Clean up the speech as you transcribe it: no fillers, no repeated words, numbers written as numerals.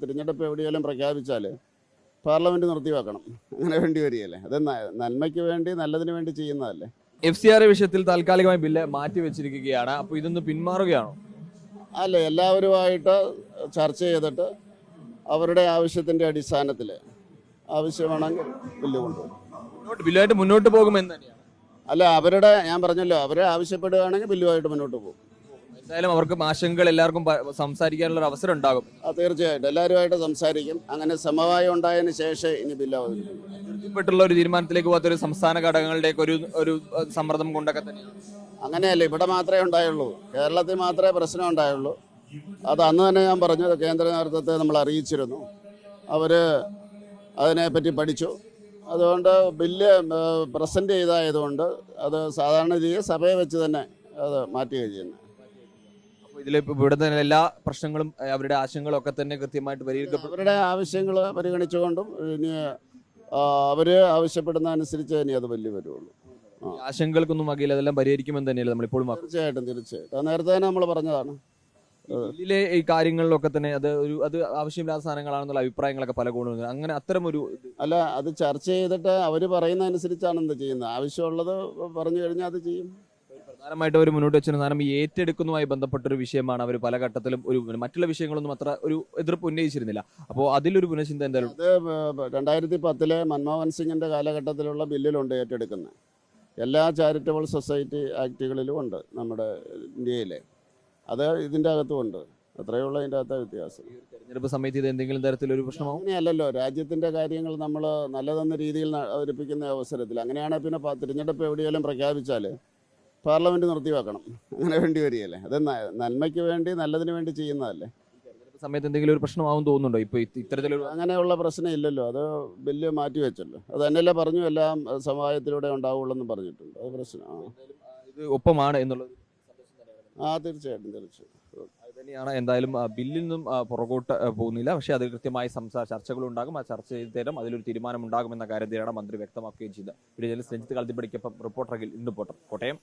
തിരഞ്ഞെടുപ്പ് എവിടെയെങ്കിലും പ്രഖ്യാപിച്ചാൽ പാർലമെൻറ്റ് നിർത്തിവെക്കണം. അങ്ങനെ വേണ്ടി വരികയല്ലേ? അത് നന്മയ്ക്ക് വേണ്ടി നല്ലതിന് വേണ്ടി ചെയ്യുന്നതല്ലേ. FCRA വിഷയത്തിൽ താൽക്കാലികമായി ബില്ല് മാറ്റി വെച്ചിരിക്കുകയാണ്. അപ്പോൾ ഇതൊന്ന് പിന്മാറുകയാണോ? അല്ല, എല്ലാവരുമായിട്ട് ചർച്ച ചെയ്തിട്ട് അവരുടെ ആവശ്യത്തിൻ്റെ അടിസ്ഥാനത്തിൽ ആവശ്യമാണെങ്കിൽ ബില്ല് കൊണ്ടുപോകും. ബില്ലുമായിട്ട് മുന്നോട്ട് പോകുമെന്ന് തന്നെയാണ്. അല്ല, ഞാൻ പറഞ്ഞല്ലോ, അവരെ ആവശ്യപ്പെടുകയാണെങ്കിൽ ബില്ലുമായിട്ട് മുന്നോട്ട് പോകും. എന്തായാലും അവർക്ക് ആശങ്കകൾ എല്ലാവർക്കും സംസാരിക്കാനുള്ള ഒരു അവസരം ഉണ്ടാകും. തീർച്ചയായിട്ടും എല്ലാവരുമായിട്ട് സംസാരിക്കും. അങ്ങനെ സമവായം ഉണ്ടായതിന് ശേഷം ഇനി ബില്ല് അവതരിപ്പിക്കും. പ്പെട്ടുള്ള ഒരു തീരുമാനത്തിലേക്ക് പോകാത്ത ഒരു സംസ്ഥാന ഘടകങ്ങളുടെയൊക്കെ ഒരു സമ്മർദ്ദം കൊണ്ടൊക്കെ തന്നെയാണ്. അങ്ങനെയല്ല, ഇവിടെ മാത്രമേ ഉണ്ടായുള്ളൂ. കേരളത്തിൽ മാത്രമേ പ്രശ്നം ഉണ്ടായുള്ളൂ. അത് അന്ന് തന്നെ ഞാൻ പറഞ്ഞത് കേന്ദ്ര നേതൃത്വത്തെ നമ്മൾ അറിയിച്ചിരുന്നു. അവർ അതിനെപ്പറ്റി പഠിച്ചു. അതുകൊണ്ട് ബില്ല് പ്രസൻറ്റ് ചെയ്തായതുകൊണ്ട് അത് സാധാരണ രീതിയിൽ സഭയെ വെച്ച് തന്നെ അത് മാറ്റുകയും ചെയ്യുന്നത്. അപ്പോൾ ഇതിൽ ഇവിടെ തന്നെ എല്ലാ പ്രശ്നങ്ങളും അവരുടെ ആശങ്കകളും ഒക്കെ തന്നെ കൃത്യമായിട്ട് പരിഹരിക്കപ്പെടും. അവരുടെ ആവശ്യങ്ങൾ പരിഗണിച്ചുകൊണ്ടും ഇനി അവർ ആവശ്യപ്പെടുന്ന അനുസരിച്ച് ഇനി അത് ബില്ല് വരുള്ളൂ. ആശങ്കകൾക്കൊന്നും വകയില്ല, അതെല്ലാം പരിഹരിക്കുമെന്ന് തന്നെയല്ലേ നമ്മളിപ്പോഴും. തീർച്ചയായിട്ടും നേരത്തെ തന്നെ നമ്മൾ പറഞ്ഞതാണ്. ഇതിലെ ഈ കാര്യങ്ങളിലൊക്കെ തന്നെ അത് ആവശ്യമില്ലാത്ത സാധനങ്ങളാണെന്നുള്ള അഭിപ്രായങ്ങളൊക്കെ പല കോണുണ്ട്. അങ്ങനെ അത്തരം ഒരു അല്ല, അത് ചർച്ച ചെയ്തിട്ട് അവർ പറയുന്ന അനുസരിച്ചാണ് എന്ത് ചെയ്യുന്നത്. ആവശ്യമുള്ളത് പറഞ്ഞു കഴിഞ്ഞാൽ അത് ചെയ്യും. പ്രധാനമായിട്ട് അവർ മുന്നോട്ട് വെച്ചിരുന്ന സാധനം ഈ ഏറ്റെടുക്കുന്നതുമായി ബന്ധപ്പെട്ടൊരു വിഷയമാണ്. അവർ പല ഘട്ടത്തിലും മറ്റുള്ള വിഷയങ്ങളൊന്നും അത്ര ഒരു എതിർപ്പ് ഉന്നയിച്ചിരുന്നില്ല. അപ്പോൾ അതിലൊരു പുനഃചിന്ത എന്തായാലും അത് 2010 മൻമോഹൻ സിംഗിൻ്റെ കാലഘട്ടത്തിലുള്ള ബില്ലിലുണ്ട് ഏറ്റെടുക്കുന്നത്. എല്ലാ ചാരിറ്റബിൾ സൊസൈറ്റി ആക്ടുകളിലും ഉണ്ട് നമ്മുടെ ഇന്ത്യയിലെ. അത് ഇതിൻ്റെ അകത്തുമുണ്ട്. അത്രയുള്ള ഇതിൻ്റെ അകത്തെ വ്യത്യാസം. തെരഞ്ഞെടുപ്പ് സമയത്ത് ഇത് എന്തെങ്കിലും തരത്തിലൊരു പ്രശ്നമോ? അങ്ങനെയല്ലല്ലോ, രാജ്യത്തിൻ്റെ കാര്യങ്ങൾ നമ്മൾ നല്ലതെന്ന രീതിയിൽ അവതരിപ്പിക്കുന്ന അവസരത്തിൽ അങ്ങനെയാണെങ്കിൽ പിന്നെ തിരഞ്ഞെടുപ്പ് എവിടെയെങ്കിലും പ്രഖ്യാപിച്ചാൽ പാർലമെൻറ്റ് നിർത്തിവെക്കണം. അങ്ങനെ വേണ്ടി വരികയല്ലേ? അത് നന്മയ്ക്ക് വേണ്ടി നല്ലതിന് വേണ്ടി ചെയ്യുന്നതല്ലേ. സമയത്ത് എന്തെങ്കിലും ഒരു പ്രശ്നമാവും തോന്നുന്നുണ്ടോ? ഇപ്പോൾ ഇത്തരത്തിലൊരു അങ്ങനെയുള്ള പ്രശ്നം ഇല്ലല്ലോ. അത് ബില്ല് മാറ്റി വെച്ചല്ലോ. അത് തന്നെയല്ലേ പറഞ്ഞു, എല്ലാം സമവായത്തിലൂടെ ഉണ്ടാവുള്ളൂ എന്ന് പറഞ്ഞിട്ടുണ്ട്. അത് പ്രശ്നം ഇത് ഒപ്പമാണ് എന്നുള്ളത്. തീർച്ചയായിട്ടും അത് തന്നെയാണ്. എന്തായാലും ബില്ലിൽ നിന്നും പുറകോട്ട് പോകുന്നില്ല. പക്ഷേ അതിൽ കൃത്യമായി ചർച്ചകളുണ്ടാകും. ആ ചർച്ച ചെയ്ത് തരും അതിലൊരു തീരുമാനം ഉണ്ടാകുമെന്ന കാര്യത്തിലാണ് മന്ത്രി വ്യക്തമാക്കുകയും ചെയ്തത്. രഞ്ജിത്ത് കളത്തിപ്പടിക്കൊപ്പം റിപ്പോർട്ടർ അഖിൽ, ഇന്ന് റിപ്പോർട്ടർ, കോട്ടയം.